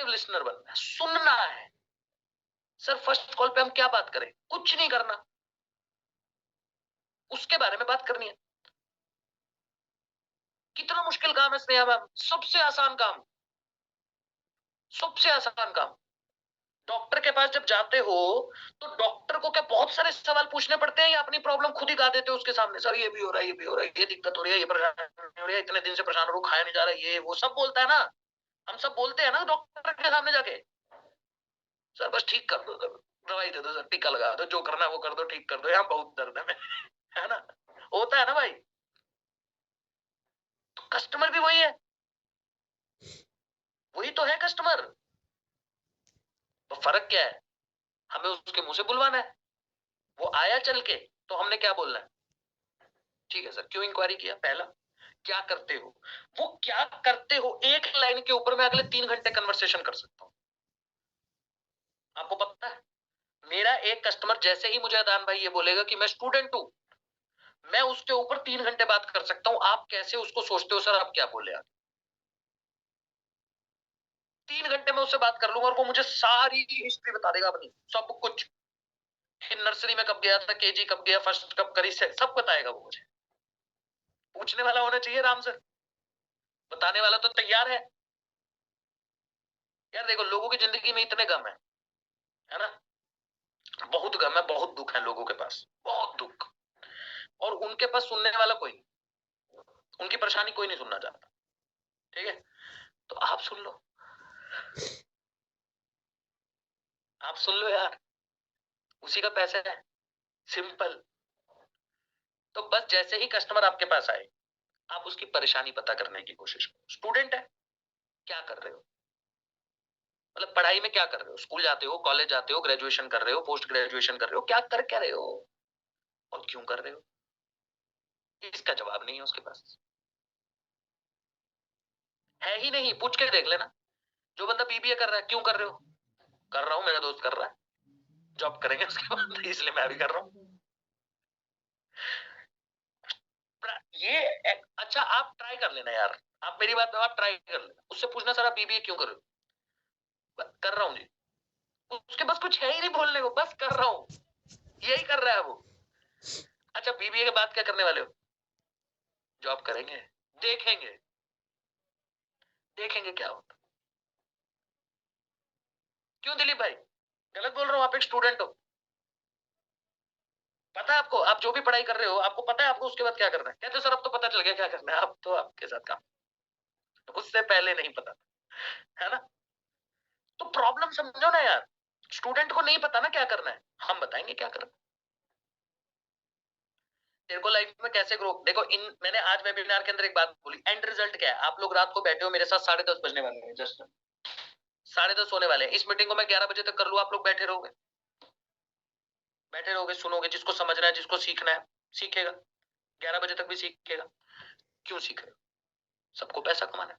Active listener बनना है, सुनना है। सर फर्स्ट कॉल पे हम क्या बात करें? कुछ नहीं करना, उसके बारे में बात करनी है। कितना मुश्किल काम है स्नेहा मैम? सबसे आसान काम, सबसे आसान काम। डॉक्टर के पास जब जाते हो तो डॉक्टर को क्या बहुत सारे सवाल पूछने पड़ते हैं या अपनी प्रॉब्लम खुद ही गा देते हो उसके सामने? सर ये भी हो रहा है, ये भी हो रहा है, ये दिक्कत हो रही है, ये परेशानी हो रही है, इतने दिन से परेशान हो रहा हूं, खाया नहीं जा रहा है, ये वो सब बोलता है ना। हम सब बोलते हैं ना डॉक्टर के सामने जाके, सर बस ठीक कर दो, सर दवाई दे दो, सर टीका लगा दो, जो करना है वो कर दो, ठीक कर दो, यहाँ बहुत दर्द है है ना? होता है ना भाई? तो कस्टमर भी वही है, वही तो है कस्टमर। तो फर्क क्या है? हमें उसके मुंह से बुलवाना है, वो आया चल के तो हमने क्या बोलना है? ठीक है सर, क्यों इंक्वायरी किया? पहला, क्या करते हो? वो क्या करते हो एक लाइन के ऊपर मैं अगले 3 घंटे कन्वर्सेशन कर सकता हूं। आपको पता है, मेरा एक कस्टमर जैसे ही मुझे अदान भाई ये बोलेगा कि मैं स्टूडेंट हूं, मैं उसके ऊपर 3 घंटे बात कर सकता हूं। आप कैसे उसको सोचते हो सर, आप क्या बोले? आप 3 घंटे में उससे बात कर लूंगा और वो मुझे सारी हिस्ट्री बता देगा अपनी, सब कुछ। नर्सरी में कब गया था, केजी कब गया, फर्स्ट कब करी, सब बताएगा वो मुझे। पूछने वाला होना चाहिए आराम से, बताने वाला तो तैयार है। यार देखो, लोगों की जिंदगी में इतने गम है ना? बहुत गम है, बहुत दुख है लोगों के पास, बहुत दुख। और उनके पास सुनने वाला कोई नहीं, उनकी परेशानी कोई नहीं सुनना चाहता। ठीक है, तो आप सुन लो, आप सुन लो यार, उसी का पैसा है, सिंपल। तो बस जैसे ही कस्टमर आपके पास आए, आप उसकी परेशानी पता करने की कोशिश करो। स्टूडेंट है, क्या कर रहे हो? मतलब पढ़ाई में क्या कर रहे हो? स्कूल जाते हो, कॉलेज जाते हो, ग्रेजुएशन कर रहे हो, पोस्ट ग्रेजुएशन कर रहे हो, क्या कर क्या रहे हो और क्यों कर रहे हो? इसका जवाब नहीं है उसके पास, है ही नहीं। पूछ के देख लेना, जो बंदा बीबीए कर रहा है, क्यों कर रहे हो? कर रहा हूं, मेरा दोस्त कर रहा है, जॉब करेंगे उसके बाद, इसलिए मैं भी कर रहा हूं। ये अच्छा, आप ट्राई कर लेना यार, आप मेरी बात, आप ट्राई कर लेना, उससे पूछना सर आप बीबीए क्यों कर रहे हो? कर रहा हूँ जी। उसके पास कुछ है ही नहीं बोलने को, बस कर रहा हूँ, यही कर रहा है वो। अच्छा, बीबीए के बाद क्या करने वाले हो? जॉब करेंगे, देखेंगे, देखेंगे क्या होता। क्यों दिलीप भाई गलत बोल रहा हूँ? आप एक स्टूडेंट हो, पता है आपको, आप जो भी पढ़ाई कर रहे हो आपको पता है आपको उसके बाद क्या करना है? कहते सर अब तो पता चल गया क्या करना है, अब तो आपके साथ काम, उससे पहले नहीं पता, है ना? तो प्रॉब्लम समझो ना यार, स्टूडेंट को नहीं पता ना क्या करना है, हम बताएंगे क्या करना है। तेरे को लाइफ में कैसे ग्रो, देखो इन, मैंने आज वेबिनार के अंदर एक बात बोली, एंड रिजल्ट क्या है? आप लोग रात को बैठे हो मेरे साथ, 10:30 बजने वाले हैं, जस्ट 10:30 होने वाले हैं। इस मीटिंग को मैं 11 बजे तक कर लूं, आप लोग बैठे रहोगे, बैठे रहोगे, सुनोगे, जिसको समझना है, जिसको सीखना है सीखेगा, 11 बजे तक भी सीखेगा। क्यों सीख रहे हो? सबको पैसा कमाना है,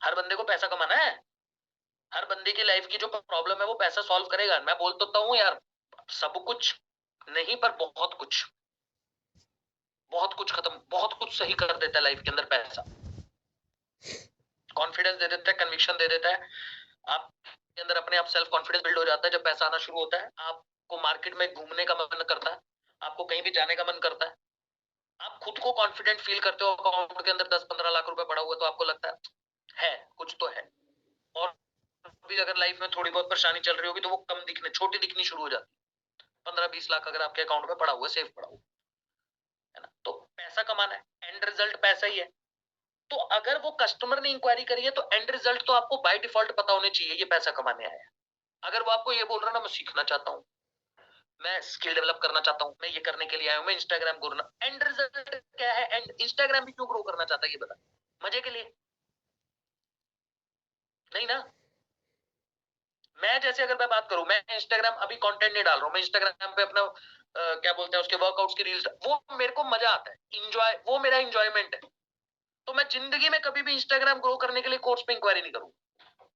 हर बंदे को पैसा कमाना है, हर बंदे की लाइफ की जो प्रॉब्लम है वो पैसा सॉल्व करेगा। मैं बोल तो हूँ यार, सब कुछ नहीं पर बहुत कुछ, बहुत कुछ खत्म, बहुत कुछ सही कर देता है लाइफ के अंदर पैसा। कॉन्फिडेंस दे देता है, कन्विक्शन दे देता है, आपके अंदर अपने आप सेल्फ कॉन्फिडेंस बिल्ड हो जाता है। जब पैसा आना शुरू होता है, आपको मार्केट में घूमने का मन करता है, आपको कहीं भी जाने का मन करता है, आप खुद को कॉन्फिडेंट फील करते हो। अकाउंट के अंदर 10-15 लाख रुपए पड़ा हुआ तो आपको लगता है कुछ तो है। और भी अगर लाइफ में थोड़ी बहुत परेशानी चल रही होगी तो वो कम दिखने, छोटी दिखनी शुरू हो जाती है। 15-20 लाख अगर आपके अकाउंट में पड़ा हुआ है, सेफ पड़ा हुआ है ना, तो पैसा कमाना है, एंड रिजल्ट पैसा ही है। तो अगर वो कस्टमर ने इंक्वायरी करी है तो एंड रिजल्ट तो आपको बाय डिफॉल्ट पता होने चाहिए, ये पैसा कमाने आया है। अगर वो आपको ये बोल रहा है ना, मैं सीखना चाहता हूँ, मैं स्किल डेवलप करना चाहता हूँ, मैं ये करने के लिए आया हूँ, मैं इंस्टाग्राम करना, एंड रिजल्ट क्या है? एंड इंस्टाग्राम भी क्यों ग्रो करना चाहता है ये बता, मजे के लिए नहीं ना। मैं जैसे अगर मैं बात करूं, मैं इंस्टाग्राम अभी कंटेंट नहीं डाल रहा हूं, मैं इंस्टाग्राम पे अपना क्या बोलते हैं उसके वर्कआउट्स की रील्स, वो मेरे को मजा आता है, इंजॉय, वो मेरा इंजॉयमेंट है। तो मैं जिंदगी में कभी भी इंस्टाग्राम ग्रो करने के लिए कोर्स पे इंक्वायरी नहीं करूंगा,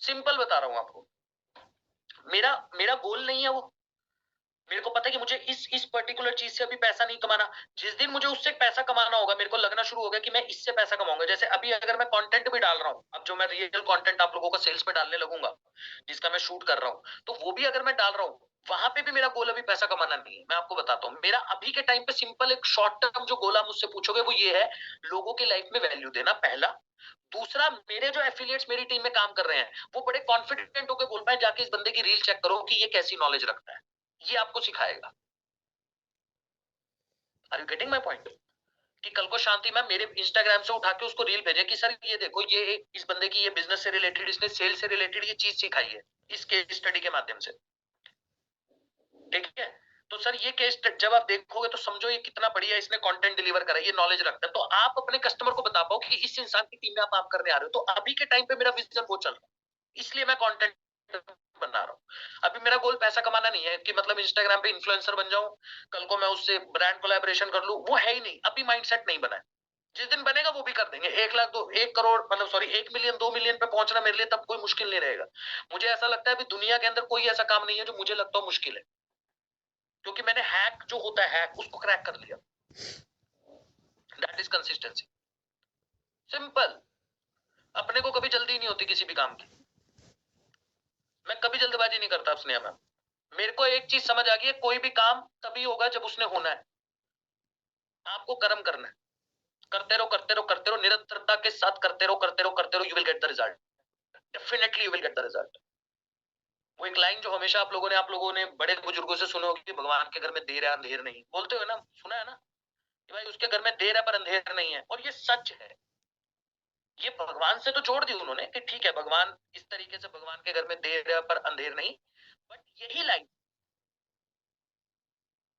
सिंपल बता रहा हूं आपको। मेरा मेरा गोल नहीं है वो, मेरे को पता है कि मुझे इस पर्टिकुलर चीज से अभी पैसा नहीं कमाना। जिस दिन मुझे उससे पैसा कमाना होगा, मेरे को लगना शुरू होगा कि मैं इससे पैसा कमाऊंगा। जैसे अभी अगर मैं कंटेंट भी डाल रहा हूँ, अब जो मैं रियल कंटेंट आप लोगों का सेल्स में डालने लगूंगा, जिसका मैं शूट कर रहा हूँ, तो वो भी अगर मैं डाल रहा हूँ, वहां पे भी मेरा गोल अभी पैसा कमाना नहीं है। मैं आपको बताता हूँ, मेरा अभी के टाइम पे सिंपल एक शॉर्ट टर्म जो गोल आप मुझसे पूछोगे वो ये है, लोगों की लाइफ में वैल्यू देना, पहला। दूसरा, मेरे जो एफिलिएट्स मेरी टीम में काम कर रहे हैं, वो बड़े कॉन्फिडेंट होकर बोल पाए, जाके इस बंदे की रील चेक करो कि ये कैसी नॉलेज रखता है, ये आपको सिखाएगा। Are you getting my point? कि कल को शांति मैम मेरे इंस्टाग्राम से उठा के उसको रील भेजे कि सर ये देखो, ये इस बंदे की ये बिजनेस से रिलेटेड, इसने सेल से रिलेटेड ये चीज सिखाई है इस केस स्टडी के माध्यम से। ठीक है, तो सर ये केस जब आप देखोगे तो समझो ये कितना बढ़िया इसने कंटेंट डिलीवर करा, ये नॉलेज रखता है। तो आप अपने कस्टमर को बता पाओ कि इस इंसान की टीम में आप करने आ रहे हो। तो अभी के टाइम पे मेरा विजन वो चल रहा है, इसलिए मैं कंटेंट बना रहा हूँ। अभी मेरा गोल पैसा कमाना नहीं है कि मतलब इंस्टाग्राम पे इन्फ्लुएंसर बन जाऊं, कल को मैं उससे ब्रांड कोलैबोरेशन कर लूं, वो है ही नहीं, अभी माइंडसेट नहीं बना है। जिस दिन बनेगा वो भी कर देंगे। 1 लाख, 1 करोड़, मतलब सॉरी 1 मिलियन, 2 मिलियन पे पहुंचना मेरे लिए तब कोई मुश्किल नहीं रहेगा। मुझे ऐसा लगता है अभी दुनिया के अंदर कोई ऐसा काम नहीं है जो मुझे लगता हो मुश्किल है, क्योंकि मैंने हैक जो होता है हैक उसको क्रैक कर लिया। That is consistency. सिंपल। अपने को कभी जल्दी नहीं होती किसी भी काम की, मैं कभी जल्दबाजी नहीं करता अपने में। मेरे को एक चीज समझ आ गई है, कोई भी काम तभी होगा जब उसने होना है। आपको कर्म करना है, करते रहो करते रहो करते रहो, निरंतरता के साथ करते रहो करते रहो करते रहो, you will get the result. Definitely you will get the result. वो एक लाइन जो हमेशा आप लोगों ने बड़े बुजुर्गों से सुने होगी कि भगवान के घर में देर है अंधेर नहीं, बोलते हो ना, सुना है ना कि भाई उसके घर में देर है पर अंधेर नहीं है, और ये सच है। ये भगवान से तो जोड़ दी उन्होंने कि ठीक है भगवान इस तरीके से, भगवान के घर में देर है पर अंधेर नहीं, बट यही लाइन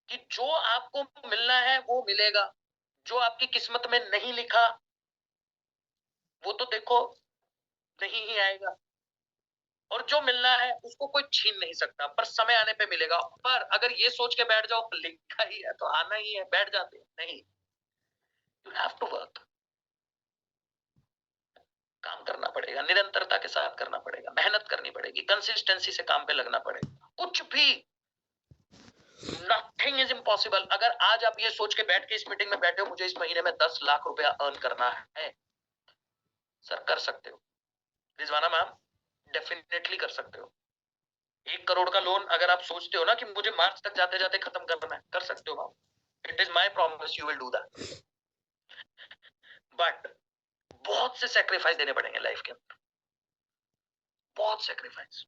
कि जो आपको मिलना है वो मिलेगा, जो आपकी किस्मत में नहीं लिखा वो तो देखो नहीं ही आएगा, और जो मिलना है उसको कोई छीन नहीं सकता, पर समय आने पे मिलेगा। पर अगर ये सोच के बैठ जाओ लिखा ही है तो आना ही है, बैठ जाते नहीं। यू हैव टू वर्क, काम करना पड़ेगा, निरंतरता के साथ करना पड़ेगा, मेहनत करनी पड़ेगी, कंसिस्टेंसी से काम पे लगना पड़ेगा। कुछ भी, नथिंग इज इम्पॉसिबल। अगर आज आप ये सोच के बैठ के इस मीटिंग में बैठे हो मुझे इस महीने में 10 लाख रुपया अर्न करना है, सर कर सकते हो। रिजवाना मैम, डेफिनेटली कर सकते हो। 1 करोड़ का लोन अगर आप सोचते हो ना कि मुझे मार्च तक जाते जाते खत्म करना है, कर सकते हो ma'am. It is my promise, you will do that. But बहुत से सेक्रीफाइस देने पड़ेंगे लाइफ के अंदर, बहुत सेक्रीफाइस।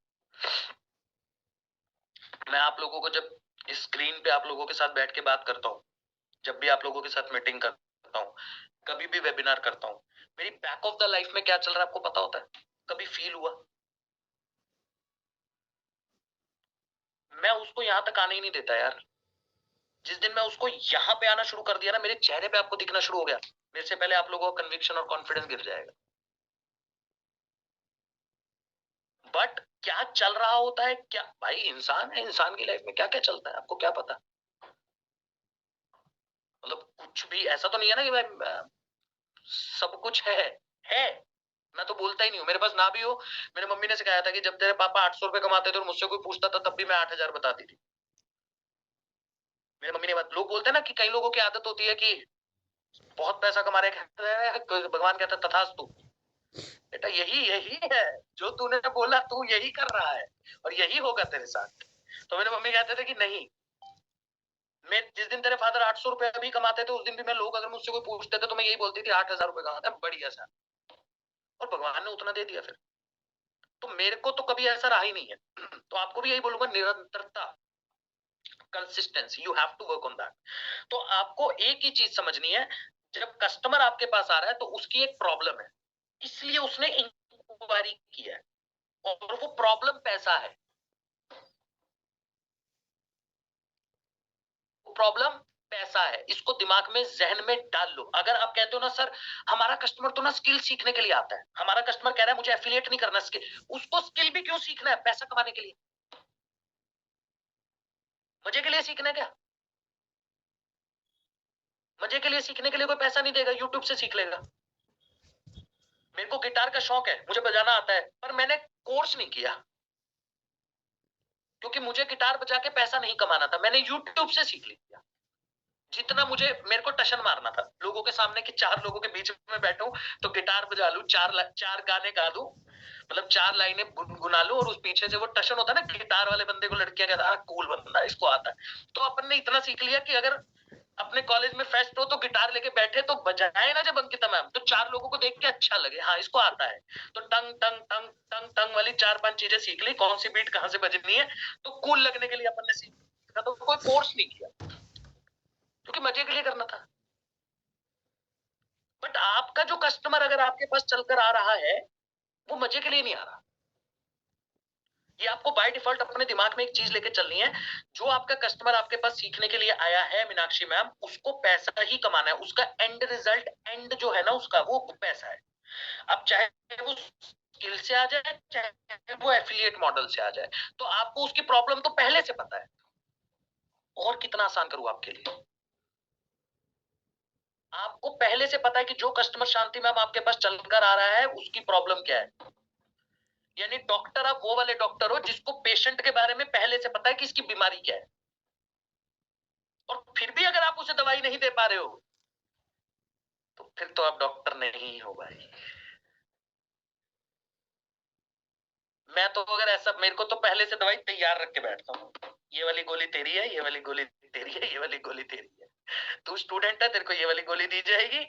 मैं आप लोगों को जब इस स्क्रीन पे आप लोगों के साथ बैठ के बात करता हूँ, जब भी आप लोगों के साथ मीटिंग करता हूँ, कभी भी वेबिनार करता हूँ, मेरी बैक ऑफ द लाइफ में क्या चल रहा है आपको पता होता है? कभी फील हुआ? मैं उसको यहां तक आने ही नहीं देता यार। जिस दिन मैं उसको यहाँ पे आना शुरू कर दिया ना, मेरे चेहरे पे आपको दिखना शुरू हो गया, मेरे से पहले आप लोगों का कन्विक्शन और कॉन्फिडेंस गिर जाएगा। बट क्या चल रहा होता है, क्या भाई इंसान है, इंसान की लाइफ में क्या क्या चलता है आपको क्या पता? मतलब कुछ भी ऐसा तो नहीं है ना कि भाई सब कुछ है। मैं तो बोलता ही नहीं हूँ, मेरे पास ना भी हो। मेरी मम्मी ने सिखाया था कि जब तेरे पापा 800 रुपए कमाते थे और मुझसे कोई पूछता था तब भी मैं 8,000 बताती थी। मेरी मम्मी ने बात, लोग बोलते हैं ना कि कई लोगों की आदत होती है कि बहुत पैसा कमा रहे हैं, भगवान कहता है तथास्तु। बेटा यही यही है जो तूने बोला, तू यही कर रहा है और यही होगा तेरे साथ। तो मेरे मम्मी कहते थे कि नहीं, मैं जिस दिन तेरे फादर 800 रुपए भी कमाते थे उस दिन भी मैं, लोग अगर मुझसे कोई पूछते थे तो मैं यही बोलती थी 8,000 रुपए कमाता है, बढ़िया सा। और भगवान ने उतना दे दिया फिर। तो मेरे को तो कभी ऐसा रहा ही नहीं है। तो आपको भी यही बोलूंगा, निरंतरता, consistency, you have to work on that. तो आपको एक ही चीज समझनी है, जब कस्टमर आपके पास आ रहा है तो उसकी एक प्रॉब्लम है, इसलिए उसने इंक्वायरी किया है, और वो प्रॉब्लम पैसा है। वो प्रॉब्लम पैसा है, इसको दिमाग में जहन में डाल लो। अगर आप कहते हो ना सर हमारा कस्टमर तो ना स्किल सीखने के लिए आता है, हमारा कस्टमर कह रहा है मुझे एफिलिएट नहीं करना, स्किल, उसको स्किल भी क्यों सीखना है? पैसा कमाने के लिए, मजे के लिए सीखना है क्या? मजे के लिए सीखने के लिए कोई पैसा नहीं देगा, यूट्यूब से सीख लेगा। मेरे को गिटार का शौक है, मुझे बजाना आता है, पर मैंने कोर्स नहीं किया। क्योंकि मुझे गिटार बजा के पैसा नहीं कमाना था, मैंने यूट्यूब से सीख लिया। जितना मेरे को टशन मारना था लोगों के सामने कि 4 लोगों के बीच में बैठूं तो गिटार बजा लूं, 4 गाने गा दूं, मतलब 4 लाइनें गुनगुना लूं और उस पीछे से वो टशन होता है ना गिटार वाले बंदे को, लड़कियां कहता है कूल बंदा इसको आता है। तो अपन ने इतना सीख लिया कि अगर अपने कॉलेज में फेस्ट हो तो गिटार लेके बैठे तो बजाए ना जब अंकिता मैम, तो 4 लोगों को देख के अच्छा लगे, हाँ इसको आता है। तो टंग टंग टंग टंग टंग वाली 4-5 चीजें सीख ली, कौन सी बीट कहां से बजनी है, तो कूल लगने के लिए अपन ने सीखा, तो कोई फोर्स नहीं किया क्योंकि मजे के लिए करना था। बट आपका जो कस्टमर अगर आपके पास चलकर आ रहा है वो मजे के लिए नहीं आ रहा। ये आपको बाय डिफॉल्ट अपने दिमाग में एक चीज लेके चलनी है, जो आपका कस्टमर आपके पास सीखने के लिए आया है मीनाक्षी मैम, उसको पैसा ही कमाना है, उसका एंड रिजल्ट, एंड जो है ना उसका वो पैसा है। अब चाहे वो स्किल से आ जाए चाहे वो एफिलिएट मॉडल से आ जाए, तो आपको उसकी प्रॉब्लम तो पहले से पता है। और कितना आसान करूं आपके लिए, आपको पहले से पता है कि जो कस्टमर शांति मैम आपके पास चलकर आ रहा है उसकी प्रॉब्लम क्या है। यानी डॉक्टर, आप वो वाले डॉक्टर हो जिसको पेशेंट के बारे में पहले से पता है कि इसकी बीमारी क्या है, और फिर भी अगर आप उसे दवाई नहीं दे पा रहे हो तो फिर तो आप डॉक्टर नहीं हो भाई। मैं तो अगर ऐसा, मेरे को तो पहले से दवाई तैयार रख के बैठता हूँ, ये वाली गोली तेरी है, ये वाली गोली तेरी है, ये वाली गोली तेरी है। तू स्टूडेंट है, तेरे को ये वाली गोली दी जाएगी।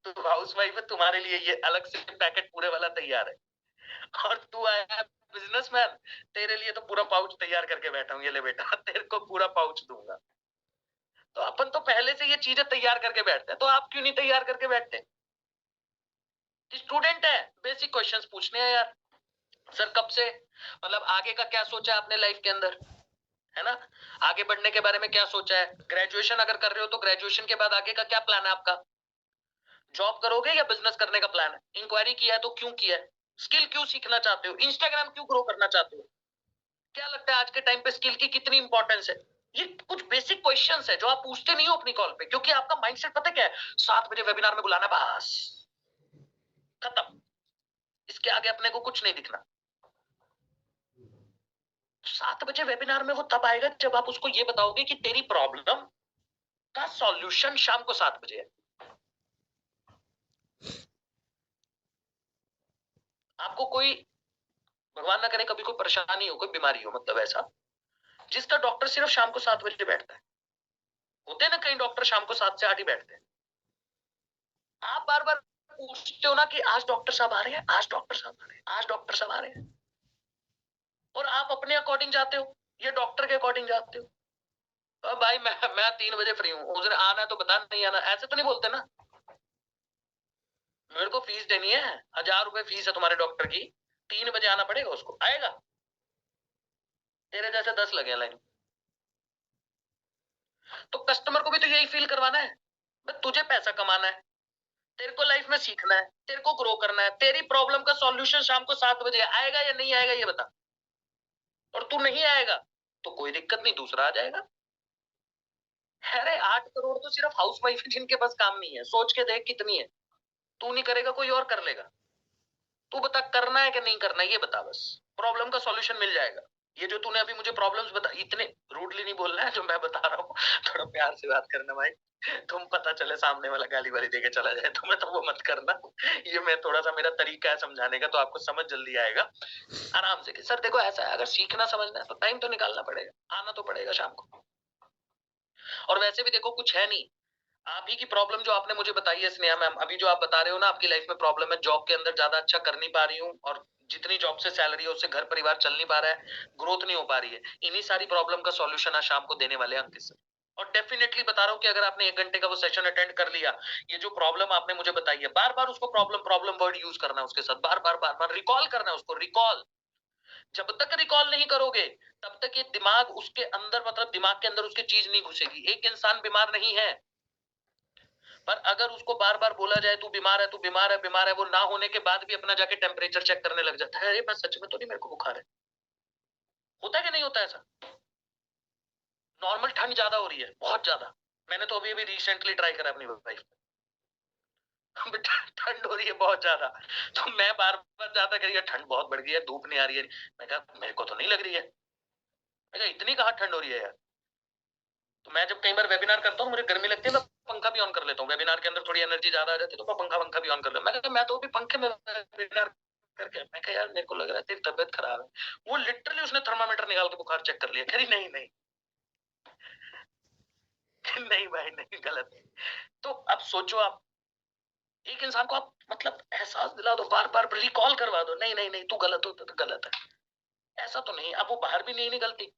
तू हाउस वाइफ है, तुम्हारे लिए ये अलग से पैकेट पूरे वाला तैयार है। और तू आया बिजनेसमैन, तेरे लिए तो पूरा पाउच तैयार करके बैठा हूँ, ये ले बेटा तेरे को पूरा पाउच दूंगा। तो अपन तो पहले से ये चीजें तैयार करके बैठते हैं, तो आप क्यों नहीं तैयार करके बैठते। स्टूडेंट है, बेसिक क्वेश्चंस पूछने हैं यार, सर कब से, मतलब आगे का क्या सोचा है आपने लाइफ के अंदर, है ना, आगे बढ़ने के बारे में क्या सोचा है, ग्रेजुएशन अगर कर रहे हो तो ग्रेजुएशन के बाद आगे का क्या प्लान है आपका, जॉब करोगे या बिजनेस करने का प्लान है, इंक्वायरी किया है तो क्यों किया है, स्किल क्यों सीखना चाहते हो, इंस्टाग्राम क्यों ग्रो करना चाहते हो, क्या लगता है आज के टाइम पे स्किल की कितनी इंपॉर्टेंस है। ये कुछ बेसिक क्वेश्चंस है जो आप पूछते नहीं हो अपनी कॉल पे, क्योंकि आपका माइंडसेट पता क्या है, 7 बजे वेबिनार में बुलाना, बस खत्म, इसके आगे अपने को कुछ नहीं दिखना। 7 बजे वेबिनार में वो तब आएगा जब आप उसको ये बताओगे कि तेरी प्रॉब्लम का सॉल्यूशन शाम को 7 बजे है। आपको कोई, भगवान ना करे कभी कोई परेशानी हो, कोई बीमारी हो, मतलब ऐसा जिसका डॉक्टर सिर्फ शाम को 7 बजे बैठता है, होते हैं ना कई डॉक्टर शाम को 7 से 8 ही बैठते हैं। आप बार बार पूछते हो ना कि आज डॉक्टर साहब आ रहे हैं, आज डॉक्टर साहब आ रहे हैं, आज डॉक्टर साहब आ रहे हैं, और आप अपने अकॉर्डिंग जाते हो या डॉक्टर के अकॉर्डिंग जाते हो। भाई मैं 3 बजे फ्री हूँ, उस दिन आना है तो बता, नहीं आना, ऐसे तो नहीं बोलते ना। मेरे को फीस देनी है, 1000 रुपए फीस है तुम्हारे डॉक्टर की, 3 बजे आना पड़ेगा, उसको आएगा, तेरे जैसे 10 लगे लाइन। तो कस्टमर को भी तो यही फील करवाना है, तुझे पैसा कमाना है, तेरे को लाइफ में सीखना है, तेरे को ग्रो करना है, तेरी प्रॉब्लम का सॉल्यूशन शाम को 7 बजे आएगा या नहीं आएगा ये बता, और तू नहीं आएगा तो कोई दिक्कत नहीं, दूसरा आ जाएगा। अरे 8 करोड़ तो सिर्फ हाउस वाइफ जिनके पास काम नहीं है, सोच के देख कितनी है। तू नहीं करेगा कोई और कर लेगा, तू बता करना है कि नहीं करना है, ये बता, बस प्रॉब्लम का सॉल्यूशन मिल जाएगा। ये जो तूने अभी मुझे प्रॉब्लम्स बता, इतने रूडली नहीं बोलना है जो मैं बता रहा हूँ, थोड़ा प्यार से बात करना भाई, तुम पता चले सामने वाला गाली वाली देके चला जाए, तुम्हें तो वो मत करना। ये मैं थोड़ा सा, मेरा तरीका है समझाने का, तो आपको समझ जल्दी आएगा आराम से कि सर देखो ऐसा है, अगर सीखना समझना है तो टाइम तो निकालना पड़ेगा, आना तो पड़ेगा शाम को। और वैसे भी देखो कुछ है नहीं, आप ही की प्रॉब्लम जो आपने मुझे बताई है स्नेहा मैम, अभी जो आप बता रहे हो ना आपकी लाइफ में प्रॉब्लम है, जॉब के अंदर ज्यादा अच्छा कर नहीं पा रही हूँ, और जितनी जॉब से सैलरी है उससे घर परिवार चल नहीं पा रहा है, ग्रोथ नहीं हो पा रही है, इन्हीं सारी प्रॉब्लम का सॉल्यूशन आज शाम को देने वाले अंकित सर। और डेफिनेटली बता रहा हूँ कि अगर आपने 1 घंटे का वो सेशन अटेंड कर लिया, ये जो प्रॉब्लम आपने मुझे बताई है, बार बार उसको प्रॉब्लम प्रॉब्लम वर्ड यूज करना है उसके साथ, बार बार रिकॉल करना है उसको, रिकॉल। जब तक रिकॉल नहीं करोगे तब तक ये दिमाग उसके अंदर, मतलब दिमाग के अंदर उसकी चीज नहीं घुसेगी। एक इंसान बीमार नहीं है, पर अगर उसको बार बार बोला जाए तू बीमार है, तू बीमार है, बीमार है, वो ना होने के बाद भी अपना जाके टेम्परेचर चेक करने लग जाता है, अरे मैं सच में तो नहीं, मेरे को बुखार है। होता है कि नहीं होता ऐसा, नॉर्मल ठंड ज्यादा हो रही है, बहुत ज्यादा। मैंने तो अभी अभी रिसेंटली ट्राई करा अपनी वाइफ, ठंड हो रही है बहुत ज्यादा, तो मैं बार बार ज्यादा कह रही है ठंड बहुत बढ़ गई है, धूप नहीं आ रही है, मैं कहा मेरे को तो नहीं लग रही है, इतनी कहाँ ठंड हो रही है यार। तो मैं जब कई बार वेबिनार करता हूँ, मुझे गर्मी लगती है, मैं पंखा भी ऑन कर लेता हूँ। वेबिनार के अंदर थोड़ी एनर्जी ज्यादा आ जाती है तो मैं पंखा भी ऑन कर लेता हूँ। मैं तो भी पंखे में वेबिनार करके, मैं कहा यार मेरे को लग रहा है तेरी तबियत खराब है। वो लिटरली उसने थर्मामीटर निकाल के बुखार चेक कर लिया। कह रही नहीं नहीं नहीं भाई नहीं, गलत है। तो अब सोचो आप, एक इंसान को आप मतलब एहसास दिला दो, बार बार रिकॉल करवा दो, नहीं नहीं नहीं तू गलत हो तो गलत है, ऐसा तो नहीं। अब वो बाहर भी नहीं निकलती,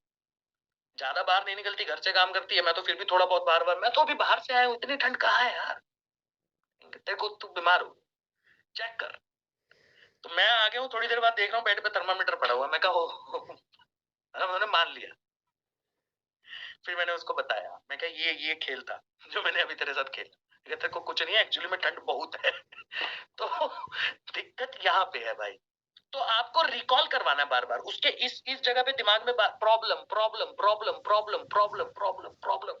ज्यादा बाहर नहीं निकलती, घर से काम करती है। मैं तो फिर भी थोड़ा बहुत बार बार, मैं तो अभी बाहर से आया हूँ, इतनी ठंड कहाँ है यार, तेरे को तू बीमार हो, चेक कर। तो मैं आ गया हूँ, थोड़ी देर बाद देख रहा हूँ बेड पे थर्मामीटर पड़ा हुआ। मैं कहा उन्होंने मान लिया। फिर मैंने उसको बताया, मैं कहा ये खेल था जो मैंने अभी तेरे साथ खेला। तेरे को कुछ नहीं है, एक्चुअली में ठंड बहुत है। तो दिक्कत यहाँ पे है भाई। तो आपको रिकॉल करवाना है बार बार उसके इस जगह पे दिमाग में problem problem problem problem problem problem problem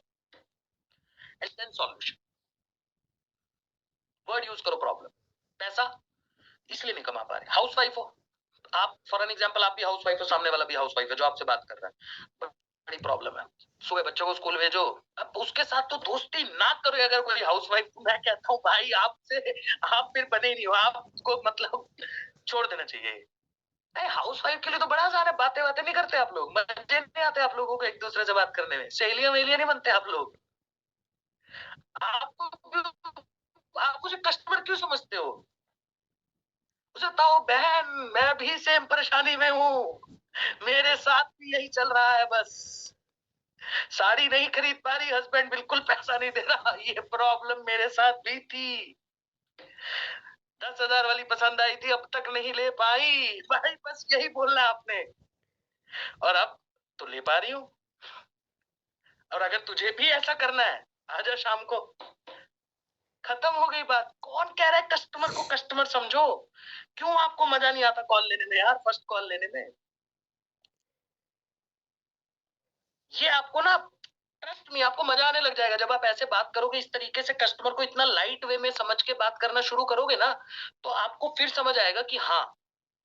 and then solution. Word use करो प्रॉब्लम। पैसा इसलिए नहीं कमा पा रहे, हाउस वाइफ हो आप, फॉर एन एग्जाम्पल आप भी हाउस वाइफ हो, सामने वाला भी हाउस वाइफ है जो आपसे बात कर रहा है, बड़ी प्रॉब्लम है। सुबह बच्चों को स्कूल भेजो, अब उसके साथ तो दोस्ती ना करो अगर कोई हाउस वाइफ। मैं कहता हूँ भाई आपसे आप फिर बने नहीं हो, आपको मतलब छोड़ देना चाहिए। हाउस वाइफ के लिए तो बड़ा आसान है, बातें बातें नहीं करते आप लोग, मजे नहीं आते आप लोगों को एक दूसरे से बात करने में, सहेलियां वेलियां नहीं बनते आप लोग। आप आप मुझे कस्टमर क्यों समझते हो? मुझे बताओ बहन, मैं भी सेम परेशानी में हूँ, मेरे साथ भी यही चल रहा है बस। साड़ी नहीं खरीद पा रही, हस्बैंड बिल्कुल पैसा नहीं दे रहा, ये प्रॉब्लम मेरे साथ भी थी। 10,000 वाली पसंद आई थी, अब तक नहीं ले पाई। भाई बस यही बोलना आपने। और अब तो ले पा रही हूँ। और अगर तुझे भी ऐसा करना है, आजा शाम को, खत्म हो गई बात। कौन कह रहा है कस्टमर को कस्टमर समझो? क्यों आपको मजा नहीं आता कॉल लेने में यार, फर्स्ट कॉल लेने में? ये आपको ना, ट्रस्ट में आपको मजा आने लग जाएगा जब आप ऐसे बात करोगे, इस तरीके से कस्टमर को इतना लाइट वे में समझ के बात करना शुरू करोगे ना, तो आपको फिर समझ आएगा कि हाँ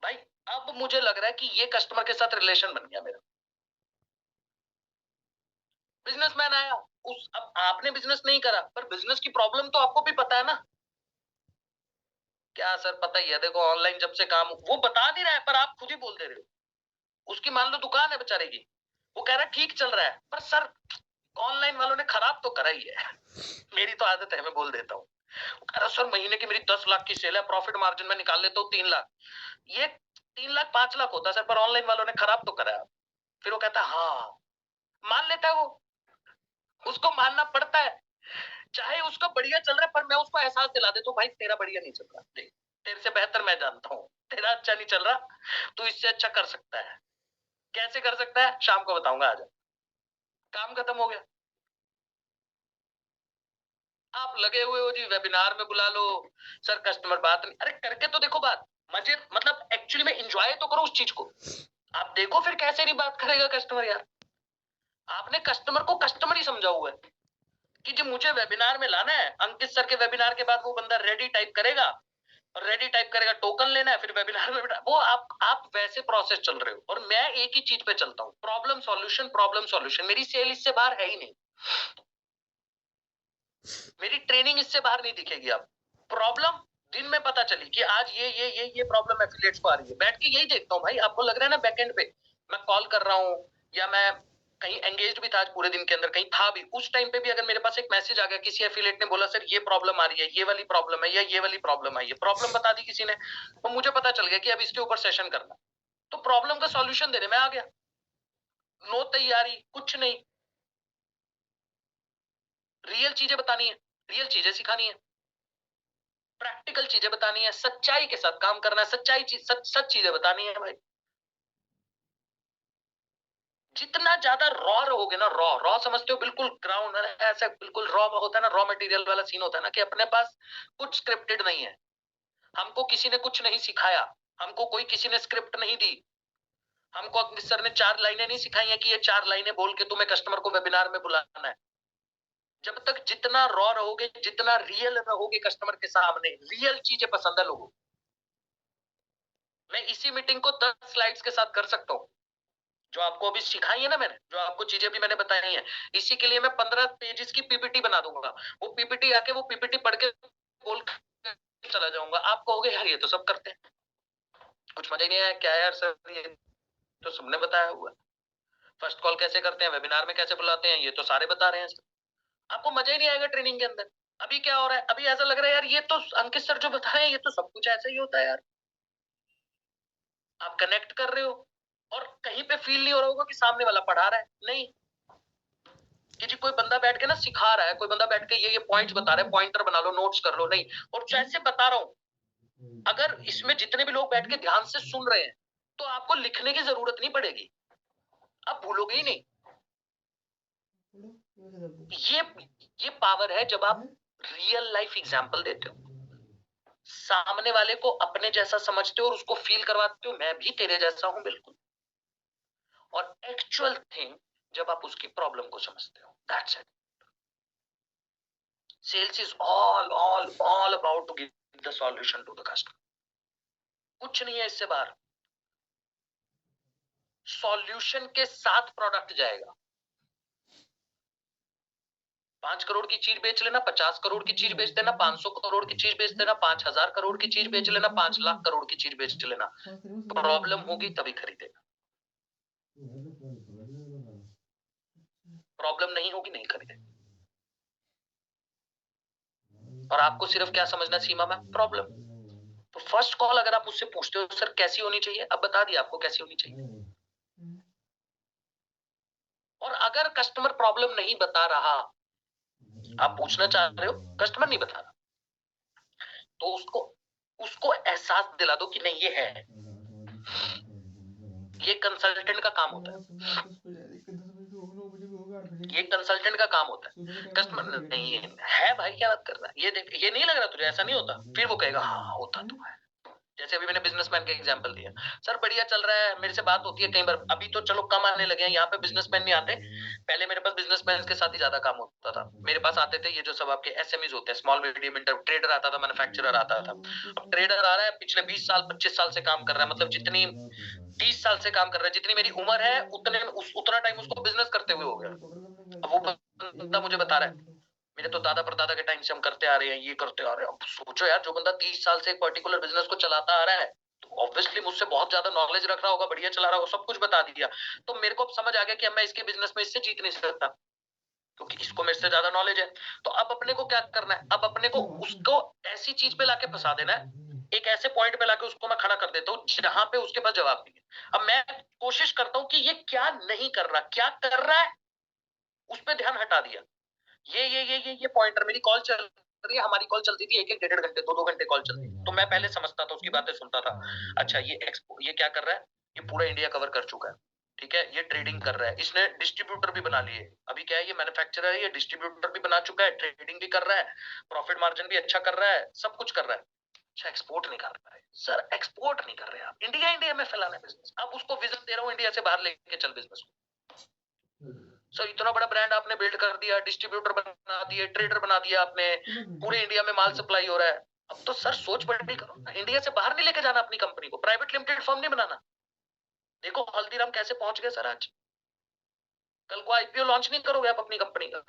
भाई, अब मुझे लग रहा है कि ये कस्टमर के साथ रिलेशन बन गया मेरा। बिजनेसमैन आया, उस अब आपने बिजनेस नहीं करा पर बिजनेस की प्रॉब्लम तो आपको भी पता है ना। क्या सर पता ही है, देखो ऑनलाइन जब से काम, वो बता नहीं रहा है पर आप खुद ही बोल दे रहे हो। उसकी मान लो दुकान है बेचारे की, वो कह रहा है ठीक चल रहा है, पर सर ऑनलाइन वालों ने खराब तो करा ही है। मेरी तो आदत है, मैं बोल देता हूँ, अरे सर महीने की मेरी 10 लाख की सेल है, प्रॉफिट मार्जिन में निकाल लेता हूँ 3 लाख। ये 3 लाख 5 लाख होता है सर, पर ऑनलाइन वालों ने खराब तो करा है। फिर वो कहता है हाँ, मान लेता है वो, उसको मानना पड़ता है। चाहे उसका बढ़िया चल रहा है, पर मैं उसको एहसास दिला देता हूँ भाई तेरा बढ़िया नहीं चल रहा, देख तेरे से बेहतर मैं जानता हूँ, तेरा अच्छा नहीं चल रहा, तू इससे अच्छा कर सकता है। कैसे कर सकता है शाम को बताऊंगा, आजा। काम खत्म हो गया। आप लगे हुए हो जी वेबिनार में बुला लो, सर कस्टमर बात नहीं, अरे करके तो देखो बात, मजे मतलब एक्चुअली में एंजॉय तो करो उस चीज को। आप देखो फिर कैसे नहीं बात करेगा कस्टमर यार। आपने कस्टमर को कस्टमर ही समझा हुआ है कि जी मुझे वेबिनार में लाना है, अंकित सर के वेबिनार के बाद वो बंदा रेडी टाइप करेगा, और रेडी टाइप करेगा, टोकन लेना है, फिर वेबिनार में वो आप वैसे प्रोसेस चल रहे हो, और मैं एक ही चीज पे चलता हूँ, प्रॉब्लम सॉल्यूशन प्रॉब्लम सॉल्यूशन। मेरी सेल इससे बाहर है ही नहीं, मेरी ट्रेनिंग इससे बाहर नहीं दिखेगी। आप प्रॉब्लम दिन में पता चली कि आज ये प्रॉब्लम एफिलिएट्स को आ रही है, बैठ के यही देखता हूँ भाई। आपको लग रहा है ना बैकएंड पे मैं कॉल कर रहा हूँ, या मैं कहीं एंगेज भी था आज पूरे दिन के अंदर, कहीं था भी, उस टाइम पे भी अगर मेरे पास एक मैसेज आ गया, किसी एफिलिएट ने बोला सर ये प्रॉब्लम आ रही है, ये वाली प्रॉब्लम है, या ये वाली प्रॉब्लम आई है, प्रॉब्लम बता दी किसी ने, तो मुझे पता चल गया कि अब इसके ऊपर सेशन करना, तो प्रॉब्लम का सॉल्यूशन देने में आ गया। नो तैयारी कुछ नहीं, रियल चीजें बतानी है, रियल चीजें सिखानी है, प्रैक्टिकल चीजें बतानी है, सच्चाई के साथ काम करना है, सच्चाई चीज सच चीजें बतानी है भाई। जितना ज्यादा रॉ रहोगे ना, रॉ रॉ समझते हो, बिल्कुल ग्राउंड, ऐसा बिल्कुल रॉ होता है ना, रॉ मटेरियल वाला सीन होता है ना, कि अपने पास कुछ स्क्रिप्टेड नहीं है, हमको किसी ने कुछ नहीं सिखाया, हमको कोई किसी ने स्क्रिप्ट नहीं दी, हमको अग्नि सर ने 4 लाइनें नहीं सिखाई है कि ये 4 लाइनें बोल के तुम्हें कस्टमर को वेबिनार में बुलाना है। जब तक जितना रॉ रहोगे, जितना रियल रहोगे कस्टमर के सामने, रियल चीजें पसंद है लोगों को। मैं इसी मीटिंग को 10 स्लाइड्स के साथ कर सकता हूँ, जो आपको अभी सिखाई है ना मैंने, जो आपको चीजें भी मैंने बताई हैं, इसी के लिए मैं 15 पेजेस की पीपीटी बना दूंगा। वो पीपीटी आके वो पीपीटी पढ़ के बोल के चला जाऊंगा। आप कहोगे यार ये तो सब करते हैं, कुछ मजा ही नहीं आया क्या यार सर, ये तो सबने बताया हुआ है। फर्स्ट कॉल कैसे करते हैं, वेबिनार में कैसे बुलाते हैं, ये तो सारे बता रहे हैं सर। आपको मजा ही नहीं आएगा ट्रेनिंग के अंदर। अभी क्या हो रहा है, अभी ऐसा लग रहा है यार ये तो अंकित सर जो बता रहे हैं ये तो सब कुछ ऐसा ही होता है यार। आप कनेक्ट कर रहे हो और कहीं पे फील नहीं हो रहा होगा कि सामने वाला पढ़ा रहा है, नहीं कि जी कोई बंदा बैठ के ना सिखा रहा है, कोई बंदा बैठ के ये पॉइंट्स बता रहा है, पॉइंटर बना लो, नोट्स कर लो, नहीं। और जैसे बता रहा हूं, अगर इसमें जितने भी लोग बैठ के ध्यान से सुन रहे हैं तो आपको लिखने की जरूरत नहीं पड़ेगी, आप भूलोगे ही नहीं। ये पावर है जब आप रियल लाइफ एग्जाम्पल देते हो, सामने वाले को अपने जैसा समझते हो और उसको फील करवाते हो मैं भी तेरे जैसा हूं बिल्कुल। और एक्चुअल थिंग जब आप उसकी प्रॉब्लम को समझते हो, that's it. Sales is all about to give the solution to the customer, कुछ नहीं है इससे बाहर। सॉल्यूशन के साथ प्रोडक्ट जाएगा। 5 करोड़ की चीज बेच लेना, 50 करोड़ की चीज बेच देना, 500 करोड़ की चीज बेच देना, 5000 करोड़ की चीज बेच लेना, 5 लाख करोड़ की चीज बेच लेना, प्रॉब्लम होगी तभी खरीदेगा, प्रॉब्लम नहीं होगी नहीं खरीदेगा। और आपको सिर्फ क्या समझना सीमा में, प्रॉब्लम। तो फर्स्ट कॉल अगर आप उससे पूछते हो सर कैसी होनी चाहिए, अब बता दिया आपको कैसी होनी चाहिए। और अगर कस्टमर प्रॉब्लम नहीं बता रहा, आप पूछना चाह रहे हो कस्टमर नहीं बता रहा, तो उसको उसको एहसास दिला दो कि नहीं ये है। ये कंसल्टेंट का काम होता है, ये कंसल्टेंट का काम होता है। कस्टमर नहीं है भाई क्या बात कर रहा है, ये देख ये नहीं लग रहा तुझे, ऐसा नहीं होता, फिर वो कहेगा हाँ होता तो है। जैसे अभी मैंने बिजनेसमैन का एग्जांपल दिया, सर बढ़िया चल रहा है, मेरे से बात होती है कई बार, अभी तो चलो कम आने लगे हैं, यहाँ पे बिजनेसमैन नहीं आते, पहले मेरे पास बिजनेसमैन के साथ ही ज्यादा काम होता था। मेरे पास आते थे ये जो सब आपके एसएमईज होते हैं, स्मॉल मीडियम इंटर, ट्रेडर आता था, मैन्युफैक्चरर आता था। अब ट्रेडर आ रहा है पिछले 20 साल 25 साल से काम कर रहा है, मतलब जितनी 30 साल से काम कर रहा है, जितनी मेरी उम्र है उतना टाइम उसको बिजनेस करते हुए हो गया। अब वो बंदा मुझे बता रहा है मेरे तो दादा परदादा के टाइम से हम करते आ रहे हैं, ये करते आ रहे हैं। अब सोचो यार, जो बंदा 30 साल से एक पर्टिकुलर बिजनेस को चलाता आ रहा है, तो ऑब्वियसली मुझसे बहुत ज्यादा नॉलेज रख रहा होगा, बढ़िया चला रहा होगा, सब कुछ बता दिया। तो मेरे को अब समझ आ गया कि अब मैं इसके बिजनेस में इससे जीत नहीं सकता, क्योंकि इसको मेरे से ज्यादा नॉलेज है। तो अब अपने को क्या करना है, अब अपने को उसको ऐसी चीज पे लाके फंसा देना है, एक ऐसे पॉइंट पे लाके उसको मैं खड़ा कर देता हूँ जहां पे उसके पास जवाब नहीं है। अब मैं कोशिश करता हूँ कि ये क्या नहीं कर रहा, क्या कर रहा है, उस पर ध्यान हटा दिया। ये पॉइंटर, मेरी कॉल चल रही है, हमारी कॉल चलती थी 1-1 डेढ़ घंटे 2-2 घंटे कॉल चलती थी, तो मैं पहले समझता था, उसकी बातें सुनता था। अच्छा ये क्या कर रहा है, ये पूरा इंडिया कवर कर चुका है, ठीक है, ये ट्रेडिंग कर रहा है, इसने डिस्ट्रीब्यूटर भी बना लिए, अभी क्या है ये मैन्युफैक्चरर है, ये डिस्ट्रीब्यूटर भी बना चुका है, ट्रेडिंग भी कर रहा है, प्रॉफिट मार्जिन भी अच्छा कर रहा है, सब कुछ कर रहा है। अच्छा एक्सपोर्ट नहीं कर रहा है सर, एक्सपोर्ट नहीं कर रहे आप, इंडिया इंडिया में फैलाना है बिजनेस। अब उसको विजन दे रहा हूँ, इंडिया से बाहर लेके चल बिजनेस को। सर इतना बड़ा ब्रांड आपने बिल्ड कर दिया, डिस्ट्रीब्यूटर बना दिए, ट्रेडर बना दिया आपने, पूरे इंडिया में माल सप्लाई हो रहा है। अब तो सर सोच बड़ी करो, इंडिया से बाहर नहीं लेके जाना अपनी कंपनी को, प्राइवेट लिमिटेड फर्म नहीं बनाना। देखो हल्दीराम कैसे पहुंच गए सर आज, कल को आईपीओ लॉन्च नहीं करोगे आप अपनी कंपनी का,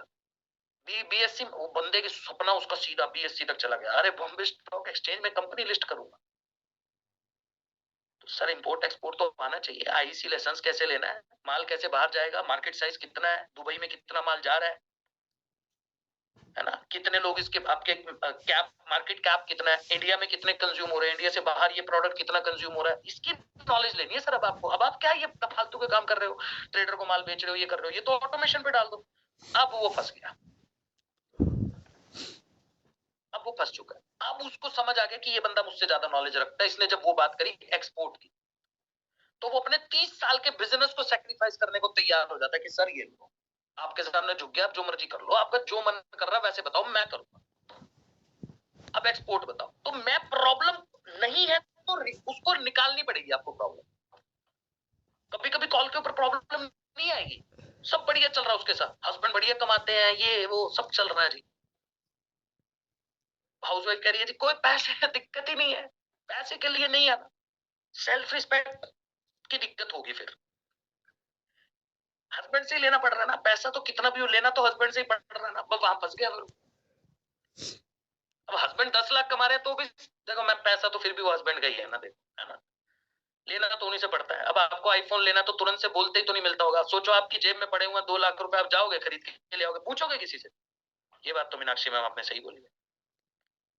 बीएससी, वो बंदे की सपना उसका सीधा बीएससी तक चला गया, अरे बॉम्बे स्टॉक एक्सचेंज में कंपनी लिस्ट करूंगा। तो सर इंपोर्ट एक्सपोर्ट तो आना चाहिए, आईसी लाइसेंस कैसे लेना है, माल कैसे बाहर जाएगा, मार्केट साइज कितना है, दुबई में कितना माल जा रहा है ना, कितने लोग इसके आपके कैप, मार्केट कैप कितना है, इंडिया में कितने कंज्यूम हो रहे हैं, इंडिया से बाहर ये प्रोडक्ट कितना कंज्यूम हो रहा है, इसकी नॉलेज लेनी है सर। अब आपको, अब आप क्या ये फालतू के काम कर रहे हो, ट्रेडर को माल बेच रहे हो, ये कर रहे हो, ये तो ऑटोमेशन पे डाल दो। अब वो फंस गया, अब वो फंस चुका है। अब उसको समझ आ गया कि ये बंदा मुझसे ज्यादा नॉलेज रखता है, इसने जब वो बात करी एक्सपोर्ट की, तो वो अपने 30 साल के बिजनेस को सेक्रीफाइस करने को तैयार हो जाता है कि सर ये लो, आपके सामने झुक गया, आप जो मर्जी कर लो, आपका जो मन कर रहा है वैसे बताओ, मैं करूंगा। अब एक्सपोर्ट बताओ, तो मैं प्रॉब्लम नहीं है तो उसको निकालनी पड़ेगी आपको प्रॉब्लम। कभी कभी कॉल के ऊपर प्रॉब्लम नहीं आएगी, सब बढ़िया चल रहा है उसके साथ, हस्बैंड बढ़िया कमाते हैं, ये वो सब चल रहा है जी, हाउस वाइफ कह रही है जी कोई पैसे की दिक्कत ही नहीं है, पैसे के लिए नहीं आना, सेल्फ रिस्पेक्ट की दिक्कत होगी फिर। हस्बैंड से ही लेना पड़ रहा है ना, पैसा तो कितना भी हो, लेना तो हस्बैंड से ही पड़ रहा है ना। अब वहां फंस गया हम लोग। अब हस्बैंड 10 लाख कमा रहे तो भी देखो, मैं पैसा तो फिर भी वो हस्बैंड का ही है ना, देखो, है ना। लेना तो उन्हीं से पड़ता है। अब आपको आईफोन लेना तो तुरंत से बोलते ही तो नहीं मिलता होगा। सोचो आपकी जेब में पड़े हुए 2 लाख रुपए, आप जाओगे खरीद के ले आओगे, पूछोगे किसी से? ये बात तो मीनाक्षी मैम आपने सही बोली है।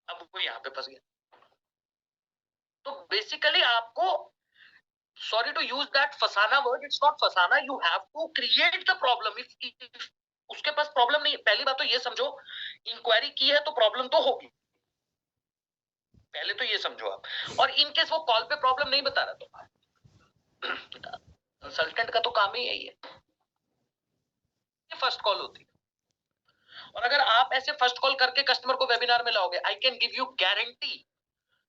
अब वो यहाँ पे फंस गया। तो बेसिकली आपको, sorry to use that Fasana word, it's not Fasana, you have to create the problem। if उसके पास प्रॉब्लम नहीं है, पहली बात तो ये समझो, इंक्वायरी की है तो प्रॉब्लम तो होगी, पहले तो ये समझो आप। और इनकेस वो कॉल पे प्रॉब्लम नहीं बता रहा तो कंसल्टेंट का तो काम ही यही है, फर्स्ट कॉल होती है। और अगर आप ऐसे फर्स्ट कॉल करके कस्टमर को वेबिनार में लाओगे, I can give you guarantee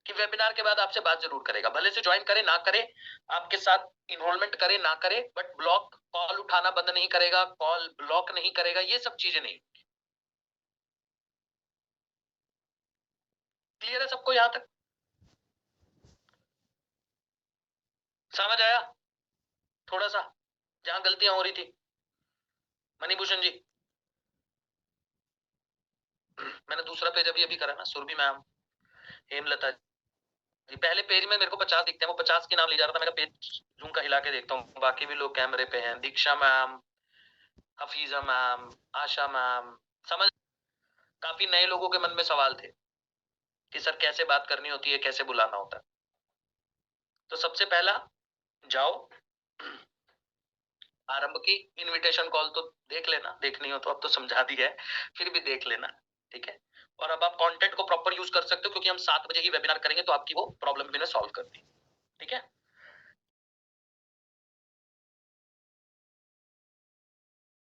कि वेबिनार के बाद आपसे बात जरूर करेगा, भले से ज्वाइन करे ना करे, आपके साथ इनरोलमेंट करे ना करे, बट ब्लॉक कॉल उठाना बंद नहीं करेगा, कॉल ब्लॉक नहीं करेगा, ये सब चीजें नहीं। क्लियर है सबको यहां तक? समझ आया थोड़ा सा जहां गलतियां हो रही थी? मणिभूषण जी, मैंने दूसरा पेज अभी अभी करा ना, सुरभि मैम, हेमलता जी, पहले पेज में मेरे को 50 दिखते हैं, वो 50 के नाम ले जा रहा था, मेरा पेज जूम का हिला के देखता हूँ, बाकी भी लोग कैमरे पे हैं, दीक्षा मैम, हफीजा मैम, आशा मैम। समझ, काफी नए लोगों के मन में सवाल थे कि सर कैसे बात करनी होती है, कैसे बुलाना होता है। तो सबसे पहला, जाओ आरंभ की इनविटेशन कॉल तो देख लेना, देखनी हो तो, अब तो समझा दी है, फिर भी देख लेना, ठीक है। और अब आप कंटेंट को प्रॉपर यूज कर सकते हो, क्योंकि हम 7 बजे ही वेबिनार करेंगे, तो आपकी वो प्रॉब्लम मैंने सॉल्व कर दी, ठीक है।